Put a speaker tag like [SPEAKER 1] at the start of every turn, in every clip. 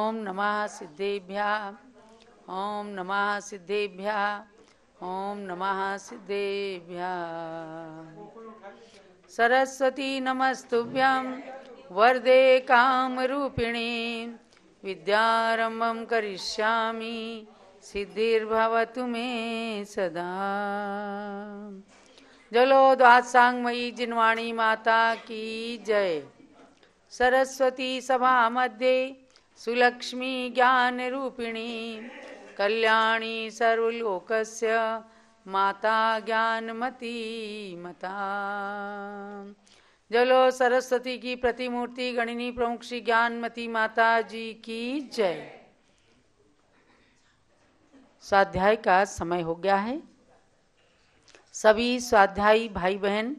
[SPEAKER 1] ओम नमः सिद्धेभ्यः, ओम नमः सिद्धेभ्यः, ओम नमः सिद्धेभ्यः। सरस्वती नमस्तुभ्यं वरदे कामरूपिणी, विद्यारंभं करिष्यामि सिद्धिर्भवतु मे सदा। जलोद्वात्सांगमयी जिनवाणी माता की जय। सरस्वती सभा मध्ये सुलक्ष्मी ज्ञान रूपिणी, कल्याणी सर्वलोकस्य माता ज्ञानमती मता। जलो सरस्वती की प्रतिमूर्ति गणिनी प्रमुख श्री ज्ञानमती माता जी की जय। स्वाध्याय का समय हो गया है। सभी स्वाध्यायी भाई बहन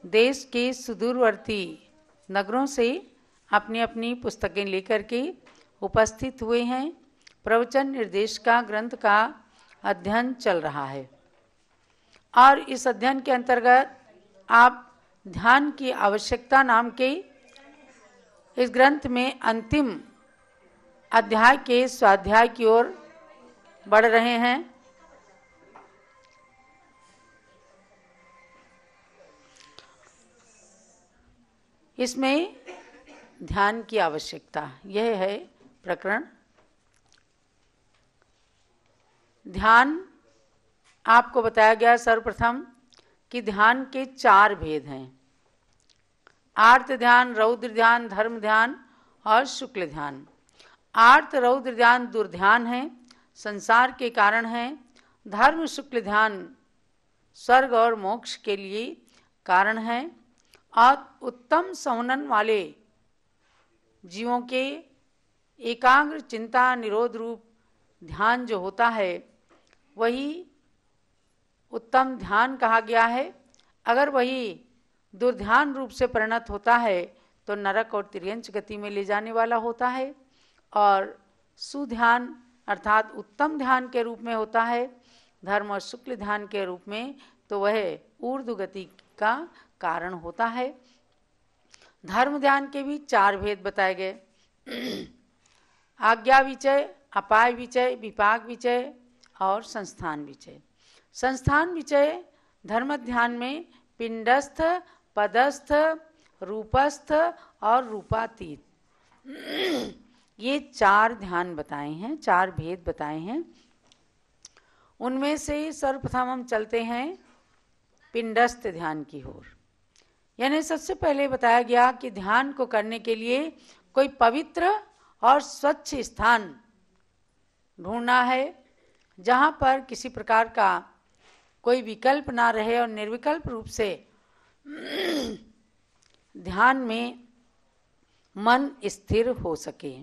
[SPEAKER 1] देश के सुदूरवर्ती नगरों से अपनी अपनी पुस्तकें लेकर के उपस्थित हुए हैं। प्रवचन निर्देशिका ग्रंथ का अध्ययन चल रहा है और इस अध्ययन के अंतर्गत आप ध्यान की आवश्यकता नाम के इस ग्रंथ में अंतिम अध्याय के स्वाध्याय की ओर बढ़ रहे हैं। इसमें ध्यान की आवश्यकता, यह है प्रकरण। ध्यान आपको बताया गया सर्वप्रथम कि ध्यान के 4 भेद हैं: आर्त ध्यान, रौद्र ध्यान, धर्म ध्यान और शुक्ल ध्यान। आर्त रौद्र ध्यान दुर्ध्यान है, संसार के कारण है। धर्म शुक्ल ध्यान स्वर्ग और मोक्ष के लिए कारण है। और उत्तम संवनन वाले जीवों के एकाग्र चिंता निरोध रूप ध्यान जो होता है वही उत्तम ध्यान कहा गया है। अगर वही दुर्ध्यान रूप से परिणत होता है तो नरक और तिर्यंच गति में ले जाने वाला होता है। और सुध्यान अर्थात उत्तम ध्यान के रूप में होता है। धर्म और शुक्ल ध्यान के रूप में तो वह ऊर्ध्व गति का कारण होता है। धर्म ध्यान के भी 4 भेद बताए गए: आज्ञा विचय, अपाय विचय, विपाक विचय और संस्थान विचय। संस्थान विचय धर्म ध्यान में पिंडस्थ, पदस्थ, रूपस्थ और रूपातीत, ये 4 ध्यान बताए हैं, 4 भेद बताए हैं। उनमें से सर्वप्रथम हम चलते हैं पिंडस्थ ध्यान की ओर। यानी सबसे पहले बताया गया कि ध्यान को करने के लिए कोई पवित्र और स्वच्छ स्थान ढूंढना है जहां पर किसी प्रकार का कोई विकल्प ना रहे और निर्विकल्प रूप से ध्यान में मन स्थिर हो सके।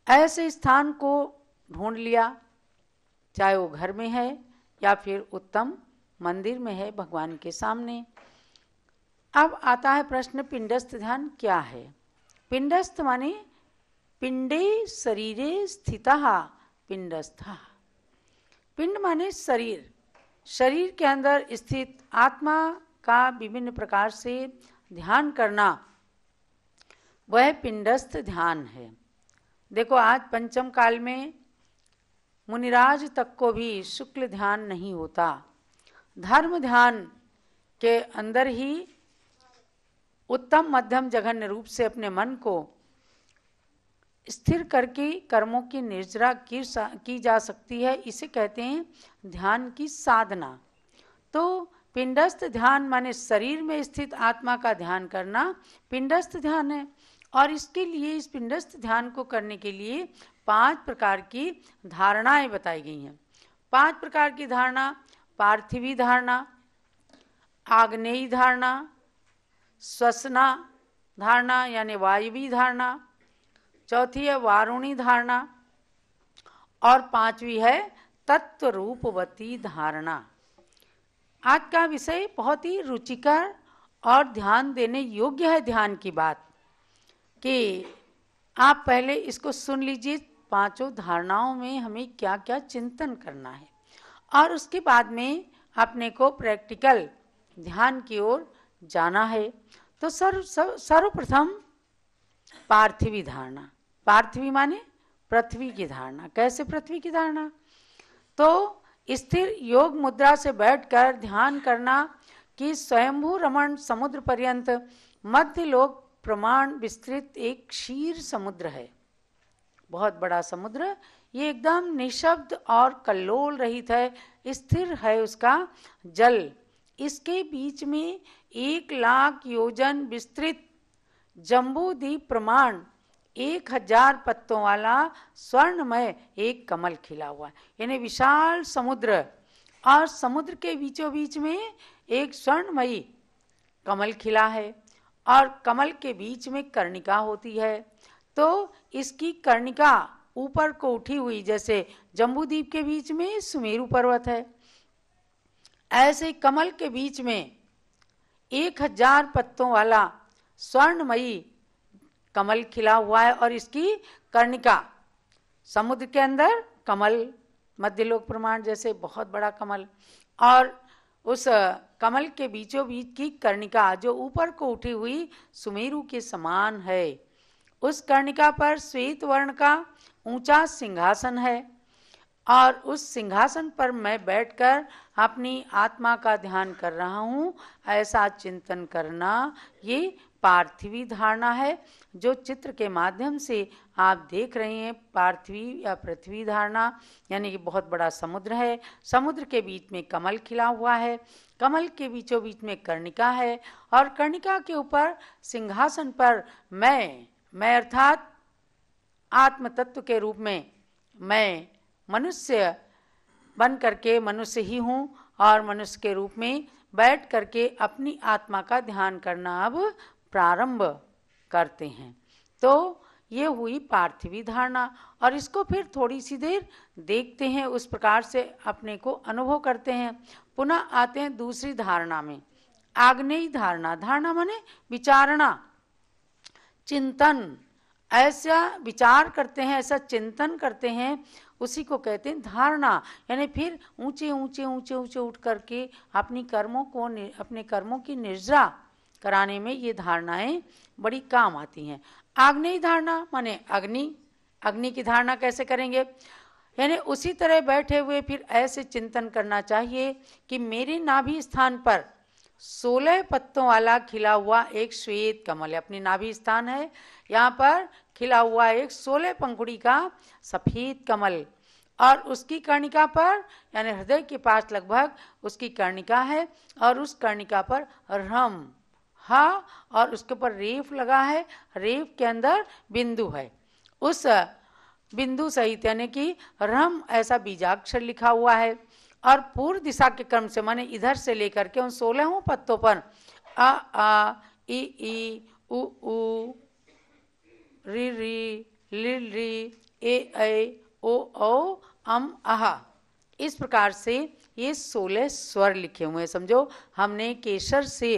[SPEAKER 1] ऐसे स्थान को ढूंढ लिया, चाहे वो घर में है या फिर उत्तम मंदिर में है भगवान के सामने। अब आता है प्रश्न, पिंडस्थ ध्यान क्या है? पिंडस्थ माने पिंडे शरीरे स्थितः पिंडस्थः। पिंड माने शरीर, शरीर के अंदर स्थित आत्मा का विभिन्न प्रकार से ध्यान करना, वह पिंडस्थ ध्यान है। देखो आज पंचम काल में मुनिराज तक को भी शुक्ल ध्यान नहीं होता। धर्म ध्यान के अंदर ही उत्तम मध्यम जघन्य रूप से अपने मन को स्थिर करके कर्मों की निर्जरा की जा सकती है। इसे कहते हैं ध्यान की साधना। तो पिंडस्थ ध्यान माने शरीर में स्थित आत्मा का ध्यान करना पिंडस्थ ध्यान है। और इसके लिए, इस पिंडस्थ ध्यान को करने के लिए 5 प्रकार की धारणाएं बताई गई हैं। 5 प्रकार की धारणा: पार्थिवी धारणा, आग्नेयी धारणा, श्वसना धारणा यानी वायवी धारणा, चौथी है वारुणी धारणा और 5वीं है तत्व रूपवती धारणा। आज का विषय बहुत ही रुचिकर और ध्यान देने योग्य है। ध्यान की बात कि आप पहले इसको सुन लीजिए, 5 धारणाओं में हमें क्या क्या चिंतन करना है और उसके बाद में अपने को प्रैक्टिकल ध्यान की ओर जाना है। तो सर्वप्रथम पार्थिवी धारणा। पार्थिवी माने पृथ्वी की धारणा। कैसे पृथ्वी की धारणा? तो स्थिर योग मुद्रा से बैठकर ध्यान करना कि स्वयंभू रमण समुद्र पर्यंत मध्य लोक प्रमाण विस्तृत एक क्षीर समुद्र है, बहुत बड़ा समुद्र। ये एकदम निशब्द और कल्लोल रहित है, स्थिर है उसका जल। इसके बीच में 1,00,000 योजन विस्तृत जम्बूद्वीप प्रमाण 1000 पत्तों वाला स्वर्णमय एक कमल खिला हुआ है। यानी विशाल समुद्र और समुद्र के बीचों बीच में एक स्वर्णमयी कमल खिला है और कमल के बीच में कर्णिका होती है। तो इसकी कर्णिका ऊपर को उठी हुई, जैसे जम्बूद्वीप के बीच में सुमेरु पर्वत है, ऐसे कमल के बीच में 1000 पत्तों वाला स्वर्णमयी कमल खिला हुआ है और इसकी कर्णिका समुद्र के अंदर कमल, मध्यलोक प्रमाण जैसे बहुत बड़ा कमल, और उस कमल के बीचों बीच की कर्णिका जो ऊपर को उठी हुई सुमेरु के समान है। उस कर्णिका पर श्वेत वर्ण का ऊंचा सिंहासन है और उस सिंहासन पर मैं बैठकर अपनी आत्मा का ध्यान कर रहा हूँ, ऐसा चिंतन करना ये पार्थिवी धारणा है जो चित्र के माध्यम से आप देख रहे हैं। पार्थिवी या पृथ्वी धारणा यानी कि बहुत बड़ा समुद्र है, समुद्र के बीच में कमल खिला हुआ है, कमल के बीचों बीच में कर्णिका है और कर्णिका के ऊपर सिंहासन पर मैं अर्थात आत्म तत्व के रूप में मैं मनुष्य बन करके मनुष्य ही हूँ और मनुष्य के रूप में बैठ करके अपनी आत्मा का ध्यान करना अब प्रारंभ करते हैं। तो ये हुई पार्थिवी धारणा और इसको फिर थोड़ी सी देर देखते हैं, उस प्रकार से अपने को अनुभव करते हैं। पुनः आते हैं दूसरी धारणा में, आग्नेयी धारणा। धारणा माने विचारणा, चिंतन, ऐसा विचार करते हैं, ऐसा चिंतन करते हैं, उसी को कहते हैं धारणा। यानी फिर ऊंचे ऊंचे ऊंचे ऊंचे उठ करके अपने कर्मों की निर्जरा कराने में ये धारणाएं बड़ी काम आती हैं। आग्नेयी धारणा माने अग्नि की धारणा कैसे करेंगे? यानी उसी तरह बैठे हुए फिर ऐसे चिंतन करना चाहिए कि मेरे नाभि स्थान पर 16 पत्तों वाला खिला हुआ एक श्वेत कमल है। अपनी नाभि स्थान है, यहाँ पर खिला हुआ एक 16 पंखुड़ी का सफेद कमल और उसकी कर्णिका पर यानी हृदय के पास लगभग उसकी कर्णिका है और उस कर्णिका पर रम हा और उसके ऊपर रेफ लगा है, रेफ के अंदर बिंदु है, उस बिंदु सहित यानी कि रम ऐसा बीजाक्षर लिखा हुआ है और पूर्व दिशा के क्रम से माने इधर से लेकर के उन 16 पत्तों पर आ आ ई ई उ उ री री लिल री ए ओ औ अम आहा, इस प्रकार से ये 16 स्वर लिखे हुए हैं। समझो हमने केसर से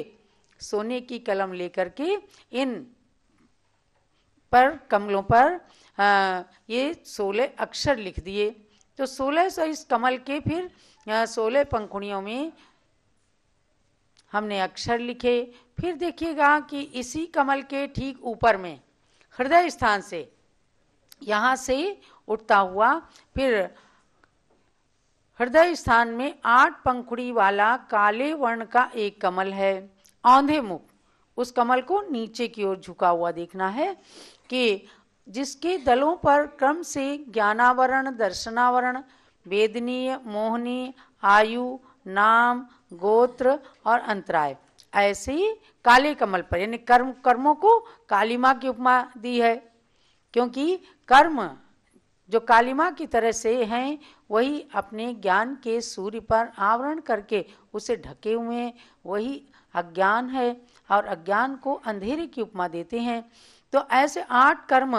[SPEAKER 1] सोने की कलम लेकर के इन पर कमलों पर ये 16 अक्षर लिख दिए। तो 16 इस कमल के फिर 16 पंखुड़ियों में हमने अक्षर लिखे। फिर देखिएगा कि इसी कमल के ठीक ऊपर में हृदय स्थान से यहाँ से उठता हुआ फिर हृदय स्थान में 8 पंखुड़ी वाला काले वर्ण का एक कमल है, औंधे मुख। उस कमल को नीचे की ओर झुका हुआ देखना है कि जिसके दलों पर क्रम से ज्ञानावरण, दर्शनावरण, वेदनीय, मोहनीय, आयु, नाम, गोत्र और अंतराय, ऐसे ही काले कमल पर यानी कर्मों को काली माँ की उपमा दी है, क्योंकि कर्म जो काली माँ की तरह से हैं वही अपने ज्ञान के सूर्य पर आवरण करके उसे ढके हुए हैं, वही अज्ञान है और अज्ञान को अंधेरे की उपमा देते हैं। तो ऐसे 8 कर्म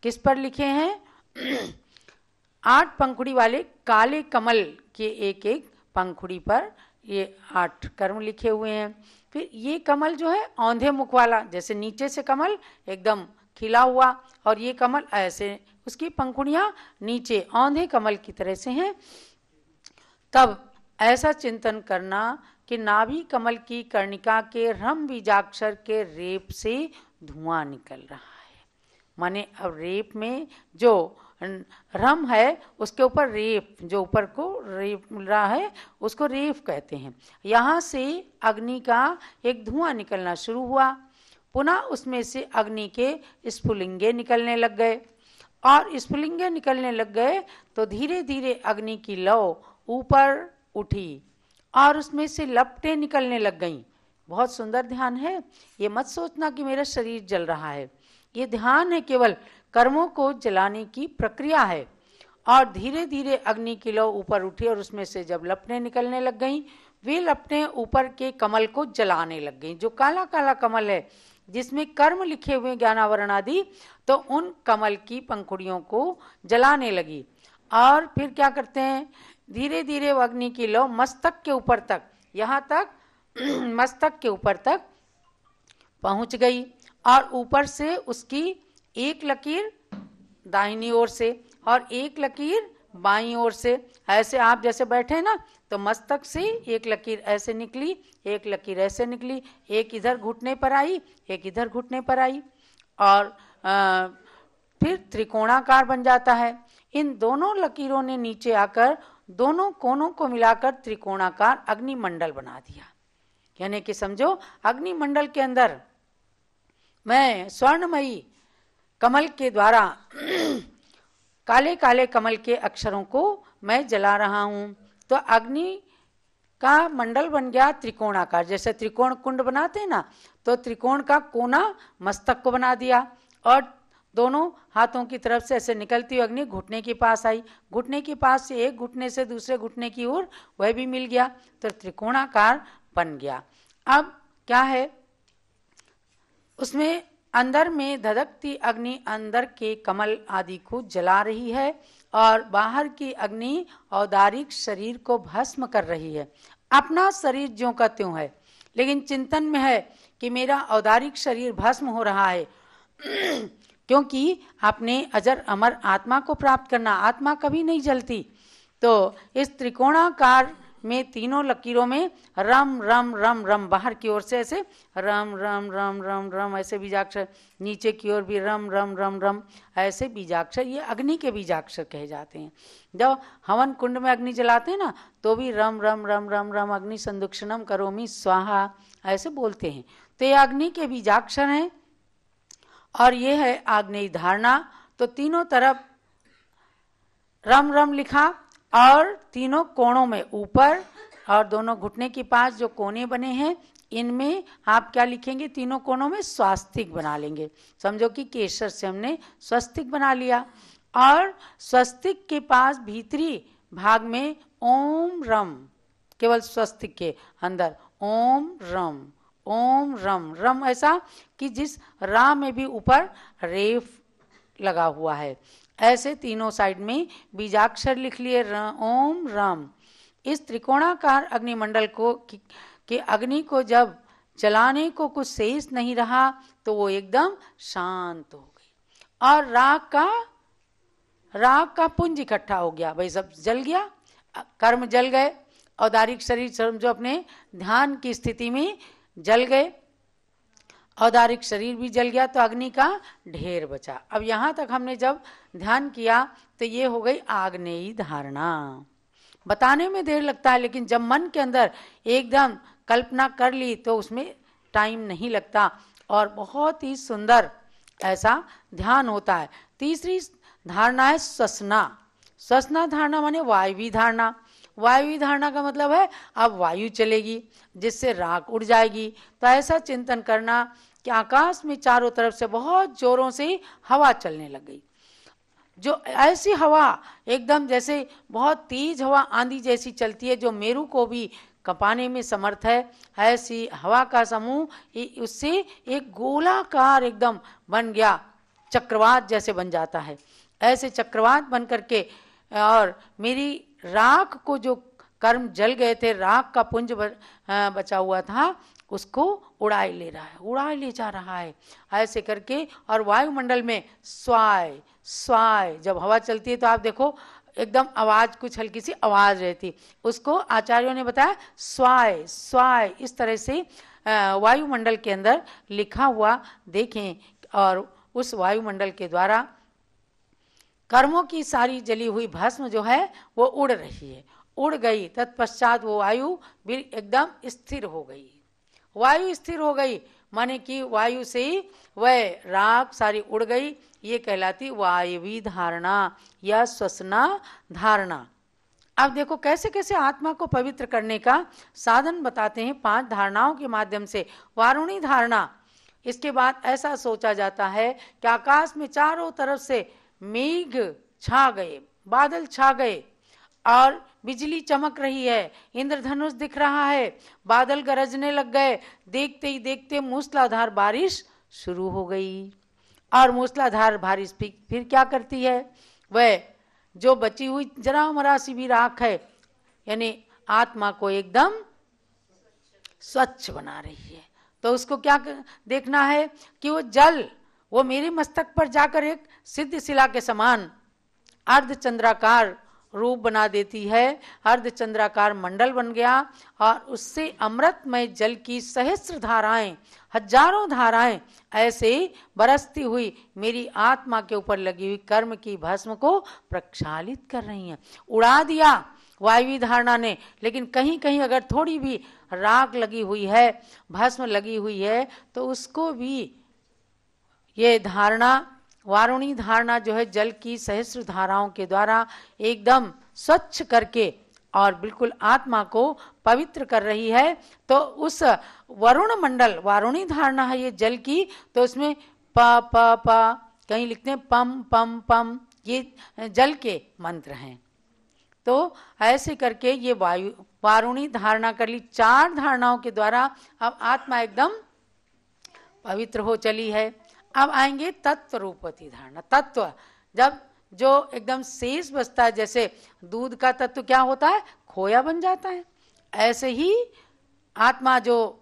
[SPEAKER 1] किस पर लिखे हैं? 8 पंखुड़ी वाले काले कमल के एक एक पंखुड़ी पर ये 8 कर्म लिखे हुए हैं। फिर ये कमल जो है औंधे मुख वाला, जैसे नीचे से कमल एकदम खिला हुआ और ये कमल ऐसे उसकी पंखुड़ियां नीचे औंधे कमल की तरह से हैं। तब ऐसा चिंतन करना कि नाभि कमल की कर्णिका के रम बीजाक्षर के रेप से धुआं निकल रहा है, माने अब रेप में जो रम है उसके ऊपर रेप, जो ऊपर को रेप मिल रहा है उसको रेप कहते हैं। यहाँ से अग्नि का एक धुआं निकलना शुरू हुआ, पुनः उसमें से अग्नि के स्फुलिंगे निकलने लग गए, और स्फुलिंगे निकलने लग गए तो धीरे धीरे अग्नि की लौ ऊपर उठी और उसमें से लपटें निकलने लग गईं। बहुत सुंदर ध्यान है। ये मत सोचना कि मेरा शरीर जल रहा है, ये ध्यान है केवल कर्मों को जलाने की प्रक्रिया है। और धीरे धीरे अग्नि की लौ ऊपर उठी और उसमें से जब लपटें निकलने लग गईं, वे लपटें ऊपर के कमल को जलाने लग गईं। जो काला काला कमल है जिसमें कर्म लिखे हुए ज्ञानावरण आदि, तो उन कमल की पंखुड़ियों को जलाने लगी। और फिर क्या करते हैं, धीरे धीरे वो अग्नि की लौ मस्तक के ऊपर तक, यहाँ तक मस्तक के ऊपर तक पहुंच गई, और ऊपर से उसकी एक लकीर दाहिनी ओर से और एक लकीर बाईं ओर से, ऐसे आप जैसे बैठे ना तो मस्तक से एक लकीर ऐसे निकली, एक लकीर ऐसे निकली, एक इधर घुटने पर आई, एक इधर घुटने पर आई, और फिर त्रिकोणाकार बन जाता है। इन दोनों लकीरों ने नीचे आकर दोनों कोनों को मिलाकर त्रिकोणाकार अग्निमंडल बना दिया। यानी कि समझो अग्निमंडल के अंदर मैं स्वर्णमयी कमल के द्वारा काले काले कमल के अक्षरों को मैं जला रहा हूं। तो अग्नि का मंडल बन गया त्रिकोणाकार, जैसे त्रिकोण कुंड बनाते हैं ना, तो त्रिकोण का कोना मस्तक को बना दिया, और दोनों हाथों की तरफ से ऐसे निकलती हुई अग्नि घुटने के पास आई, घुटने के पास से एक घुटने से दूसरे घुटने की ओर वह भी मिल गया, तो त्रिकोणाकार बन गया। अब क्या है, उसमें अंदर में धधकती अग्नि अंदर के कमल आदि को जला रही है, और बाहर की अग्नि औदारिक शरीर को भस्म कर रही है। अपना शरीर ज्यों का त्यों है, लेकिन चिंतन में है कि मेरा औदारिक शरीर भस्म हो रहा है, क्योंकि आपने अजर अमर आत्मा को प्राप्त करना, आत्मा कभी नहीं जलती। तो इस त्रिकोणाकार में तीनों लकीरों में रम रम रम रम, बाहर की ओर से ऐसे रम रम रम रम रम ऐसे बीजाक्षर, नीचे की ओर भी रम रम रम रम ऐसे बीजाक्षर, ये अग्नि के बीजाक्षर कहे जाते हैं। जब हवन कुंड में अग्नि जलाते हैं ना, तो भी रम रम रम रम रम अग्नि संदुक्षणम करोमि स्वाहा ऐसे बोलते हैं। तो ये अग्नि के बीजाक्षर हैं, और ये है आग्नेय धारणा। तो तीनों तरफ रम रम लिखा, और तीनों कोणों में ऊपर और दोनों घुटने के पास जो कोने बने हैं, इनमें आप क्या लिखेंगे, तीनों कोनों में स्वास्तिक बना लेंगे। समझो कि केसर से हमने स्वस्तिक बना लिया, और स्वस्तिक के पास भीतरी भाग में ओम रम, केवल स्वस्तिक के अंदर ओम रम ओम रम रम, ऐसा कि जिस रा में भी ऊपर रेफ लगा हुआ है, ऐसे तीनों साइड में बीजाक्षर लिख लिए ओम राम। इस त्रिकोणाकार अग्निमंडल को कि अग्नि को जब जलाने को कुछ शेष नहीं रहा, तो वो एकदम शांत हो गई, और राग का पुंज इकट्ठा हो गया। भाई सब जल गया, कर्म जल गए, औदारिक शरीर जो अपने ध्यान की स्थिति में जल गए, औदारिक शरीर भी जल गया, तो अग्नि का ढेर बचा। अब यहाँ तक हमने जब ध्यान किया तो ये हो गई आग्नेयी धारणा। बताने में देर लगता है, लेकिन जब मन के अंदर एकदम कल्पना कर ली तो उसमें टाइम नहीं लगता, और बहुत ही सुंदर ऐसा ध्यान होता है। तीसरी धारणा है श्वसना। श्वसना धारणा माने वायवी धारणा। वायवी धारणा का मतलब है अब वायु चलेगी, जिससे राख उड़ जाएगी। तो ऐसा चिंतन करना कि आकाश में चारों तरफ से बहुत जोरों से हवा चलने लग गई, जो ऐसी हवा एकदम जैसे बहुत तेज हवा आंधी जैसी चलती है, जो मेरू को भी कपाने में समर्थ है, ऐसी हवा का समूह उससे एक गोलाकार एकदम बन गया, चक्रवात जैसे बन जाता है। ऐसे चक्रवात बन करके, और मेरी राख को जो कर्म जल गए थे, राख का पुंज बचा हुआ था, उसको उड़ाए ले रहा है, उड़ाए ले जा रहा है ऐसे करके। और वायुमंडल में स्वाय स्वाय, जब हवा चलती है तो आप देखो एकदम आवाज, कुछ हल्की सी आवाज रहती, उसको आचार्यों ने बताया स्वाय स्वाय। इस तरह से वायुमंडल के अंदर लिखा हुआ देखें, और उस वायुमंडल के द्वारा कर्मों की सारी जली हुई भस्म जो है वो उड़ रही है, उड़ गई। तत्पश्चात वो वायु भी एकदम स्थिर हो गई। वायु स्थिर हो गई माने कि वायु से ही वह राख सारी उड़ गई। ये कहलाती वायवी धारणा या श्वसना धारणा। अब देखो कैसे कैसे आत्मा को पवित्र करने का साधन बताते हैं 5 धारणाओं के माध्यम से। वारुणी धारणा, इसके बाद ऐसा सोचा जाता है कि आकाश में चारों तरफ से मेघ छा गए, बादल छा गए और बिजली चमक रही है, इंद्रधनुष दिख रहा है, बादल गरजने लग गए। देखते ही देखते मूसलाधार बारिश शुरू हो गई। और मूसलाधार बारिश फिर क्या करती है, वह जो बची हुई जरा मरा सी भी राख है यानी आत्मा को एकदम स्वच्छ बना रही है। तो उसको क्या देखना है कि वो जल वो मेरे मस्तक पर जाकर एक सिद्ध शिला के समान अर्धचंद्राकार रूप बना देती है। अर्धचंद्राकार मंडल बन गया और उससे अमृतमय जल की सहस्र धाराएं, हजारों धाराएं ऐसे बरसती हुई मेरी आत्मा के ऊपर लगी हुई कर्म की भस्म को प्रक्षालित कर रही हैं। उड़ा दिया वायवी धारणा ने, लेकिन कहीं कहीं अगर थोड़ी भी राख लगी हुई है, भस्म लगी हुई है, तो उसको भी ये धारणा वारुणी धारणा जो है जल की सहस्र धाराओं के द्वारा एकदम स्वच्छ करके और बिल्कुल आत्मा को पवित्र कर रही है। तो उस वरुण मंडल, वारुणी धारणा है ये जल की, तो उसमें प प प कहीं लिखते हैं पम पम पम, ये जल के मंत्र हैं। तो ऐसे करके ये वारुणी धारणा कर ली। 4 धारणाओं के द्वारा अब आत्मा एकदम पवित्र हो चली है। अब आएंगे तत्व रूपवती धारणा। तत्व जब जो एकदम शेष बचता है, जैसे दूध का तत्व क्या होता है, खोया बन जाता है, ऐसे ही आत्मा जो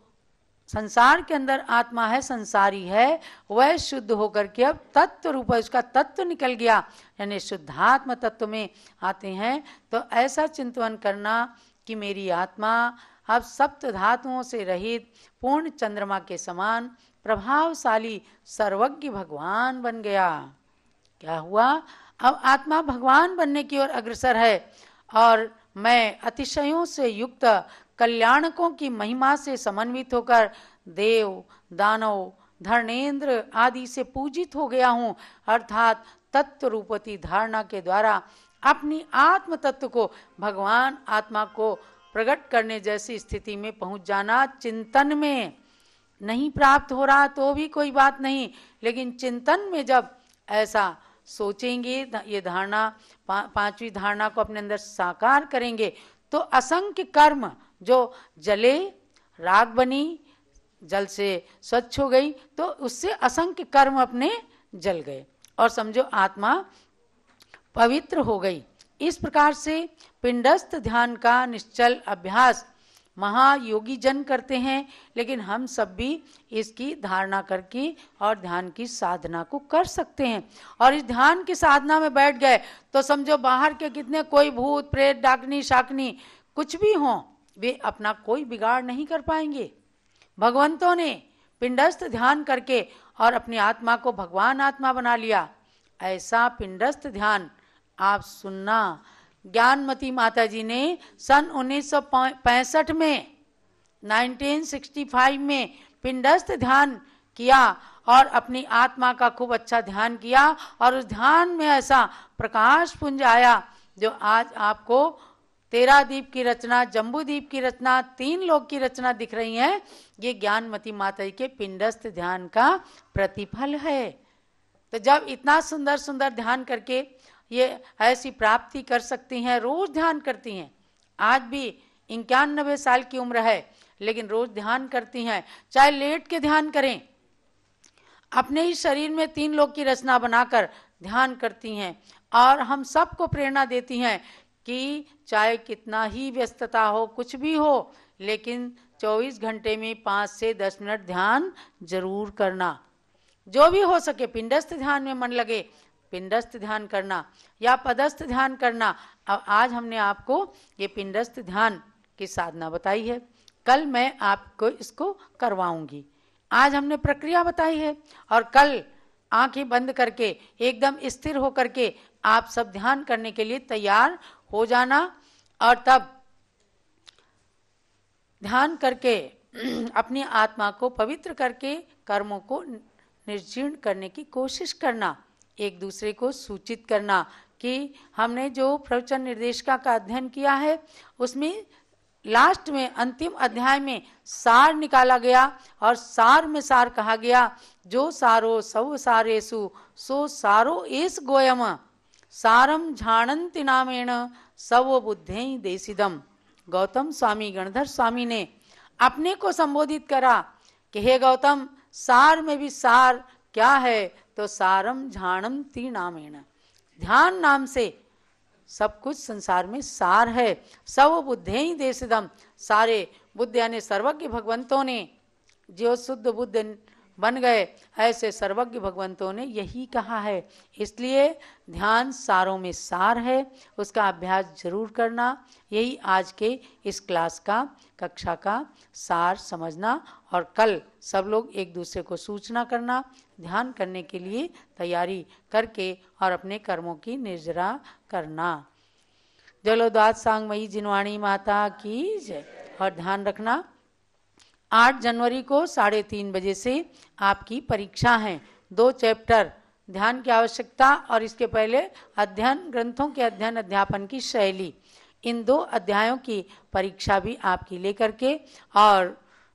[SPEAKER 1] संसार के अंदर आत्मा है, संसारी है, वह शुद्ध होकर के अब तत्व रूप, उसका तत्व निकल गया यानी शुद्धात्म तत्व में आते हैं। तो ऐसा चिंतन करना कि मेरी आत्मा अब सप्त धातुओं से रहित पूर्ण चंद्रमा के समान प्रभावशाली सर्वज्ञ भगवान बन गया। क्या हुआ, अब आत्मा भगवान बनने की ओर अग्रसर है और मैं अतिशयों से युक्त कल्याणकों की महिमा से समन्वित होकर देव, दानव, धर्मेंद्र आदि से पूजित हो गया हूँ। अर्थात तत्व रूपवती धारणा के द्वारा अपनी आत्म तत्व को, भगवान आत्मा को प्रकट करने जैसी स्थिति में पहुंच जाना। चिंतन में नहीं प्राप्त हो रहा तो भी कोई बात नहीं, लेकिन चिंतन में जब ऐसा सोचेंगे, ये धारणा 5वीं धारणा को अपने अंदर साकार करेंगे, तो असंख्य कर्म जो जले, राख बनी, जल से स्वच्छ हो गई, तो उससे असंख्य कर्म अपने जल गए और समझो आत्मा पवित्र हो गई। इस प्रकार से पिंडस्थ ध्यान का निश्चल अभ्यास महायोगी जन करते हैं, लेकिन हम सब भी इसकी धारणा करके और ध्यान की साधना को कर सकते हैं। और इस ध्यान की साधना में बैठ गए तो समझो बाहर के कितने कोई भूत प्रेत डाकनी शाकनी कुछ भी हों, वे अपना कोई बिगाड़ नहीं कर पाएंगे। भगवंतों ने पिंडस्थ ध्यान करके और अपनी आत्मा को भगवान आत्मा बना लिया। ऐसा पिंडस्थ ध्यान आप सुनना। ज्ञानमती माता जी ने सन 1965 में 1965 में पिंडस्थ ध्यान किया और अपनी आत्मा का खूब अच्छा ध्यान किया और उस ध्यान में ऐसा प्रकाश पुंज आया जो आज आपको 13 द्वीप की रचना, जम्बू द्वीप की रचना, 3 लोक की रचना दिख रही है। ये ज्ञानमती माता जी के पिंडस्थ ध्यान का प्रतिफल है। तो जब इतना सुंदर सुंदर ध्यान करके ये ऐसी प्राप्ति कर सकती हैं, रोज ध्यान करती हैं, आज भी 91 साल की उम्र है लेकिन रोज ध्यान करती हैं, चाहे लेट के ध्यान करें, अपने ही शरीर में 3 लोक की रचना बनाकर ध्यान करती हैं और हम सबको प्रेरणा देती हैं कि चाहे कितना ही व्यस्तता हो, कुछ भी हो, लेकिन 24 घंटे में 5 से 10 मिनट ध्यान जरूर करना। जो भी हो सके पिंडस्थ ध्यान में मन लगे, पिंडस्थ ध्यान करना या पदस्थ ध्यान करना। अब आज हमने आपको ये पिंडस्थ ध्यान की साधना बताई है, कल मैं आपको इसको करवाऊंगी। आज हमने प्रक्रिया बताई है और कल आंखें बंद करके एकदम स्थिर होकर के आप सब ध्यान करने के लिए तैयार हो जाना। और तब ध्यान करके अपनी आत्मा को पवित्र करके कर्मों को निर्जीर्ण करने की कोशिश करना। एक दूसरे को सूचित करना कि हमने जो प्रवचन निर्देशिका का अध्ययन किया है उसमें लास्ट में अंतिम अध्याय में सार निकाला गया और सार में सार कहा गया, जो सारो सव सारेसु सो सारो एस गोयम सारम झाणंति नामेण सव बुद्धेय देसिदम। गौतम स्वामी गणधर स्वामी ने अपने को संबोधित करा कि हे गौतम, सार में भी सार क्या है, तो सारम झाणम ती नामेण, ध्यान नाम से सब कुछ संसार में सार है। सब बुद्धेय देसिदम, सारे बुद्ध यानी सर्वज्ञ भगवंतों ने जो शुद्ध बुद्ध बन गए, ऐसे सर्वज्ञ भगवंतों ने यही कहा है। इसलिए ध्यान सारों में सार है, उसका अभ्यास जरूर करना। यही आज के इस क्लास का कक्षा का सार समझना और कल सब लोग एक दूसरे को सूचना करना, ध्यान करने के लिए तैयारी करके और अपने कर्मों की निर्जरा करना। जलोदात सांगमयी जिनवाणी माता की जय। और ध्यान रखना 8 जनवरी को 3:30 बजे से आपकी परीक्षा है। 2 चैप्टर ध्यान की आवश्यकता और इसके पहले अध्ययन, ग्रंथों के अध्ययन अध्यापन की शैली, इन 2 अध्यायों की परीक्षा भी आपकी लेकर के और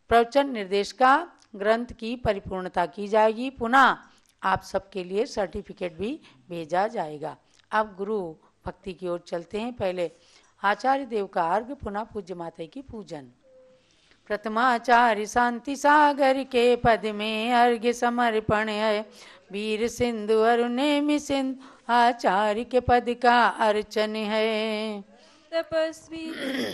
[SPEAKER 1] प्रवचन निर्देशिका ग्रंथ की परिपूर्णता की जाएगी। पुनः आप सबके लिए सर्टिफिकेट भी भेजा जाएगा। अब गुरु भक्ति की ओर चलते हैं। पहले आचार्य देव का अर्घ, पुनः पूज्य माता की पूजन। प्रथमाचार्य शांति सागर के पद में अर्घ्य समर्पण है। वीर सिंधु अरुणेमि सिंधु आचार्य के पद का अर्चन है।
[SPEAKER 2] तपस्वी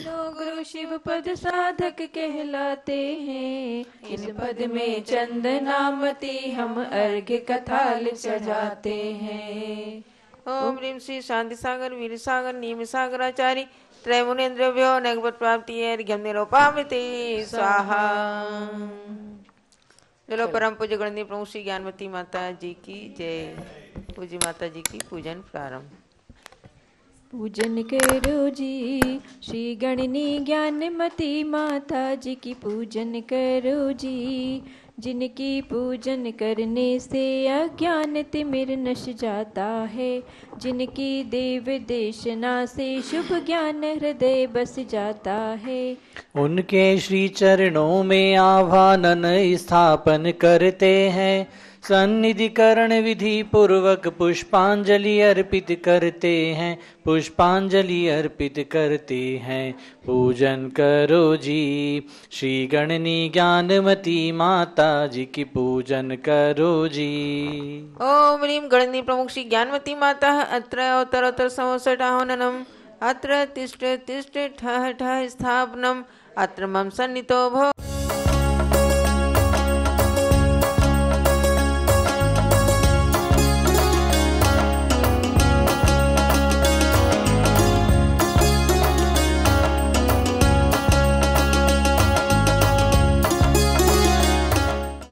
[SPEAKER 2] तो गुरु शिव पद साधक कहलाते हैं। इस पद में चंदनामती हम अर्घ्य कथाल सजाते हैं।
[SPEAKER 3] ओम ह्रीं श्री शांति सागर वीर सागर नीम सागराचार्य त्रैमुनेन्द्रभ्यो नगवत प्राप्ति अर्घ्यं निरोपामृते स्वाहा। चलो परम पूज्य गणनी प्रमुख श्री ज्ञानवती माता जी की जय। पूज्य माता जी की पूजन प्रारंभ।
[SPEAKER 2] पूजन करो जी श्री गणनी ज्ञानमती माता जी की पूजन करो जी। जिनकी पूजन करने से अज्ञान तिमिर नश जाता है। जिनकी देव देशना से शुभ ज्ञान हृदय बस जाता है।
[SPEAKER 4] उनके श्री चरणों में आवाहन स्थापन करते हैं। सन्निधिकरण विधि पूर्वक पुष्पांजलि अर्पित करते हैं। पुष्पांजलि अर्पित करते हैं। पूजन करो जी श्री गणनी ज्ञानमती माता जी की पूजन करो जी।
[SPEAKER 3] ओम ह्रीं गणनी प्रमुख श्री ज्ञानवती माता अत्र अवतरोत्तर संवत्सराहननम अत्र तिष्ठ तिष्ठ ठः ठः स्थापनम अत्र मम सन्नितो भव।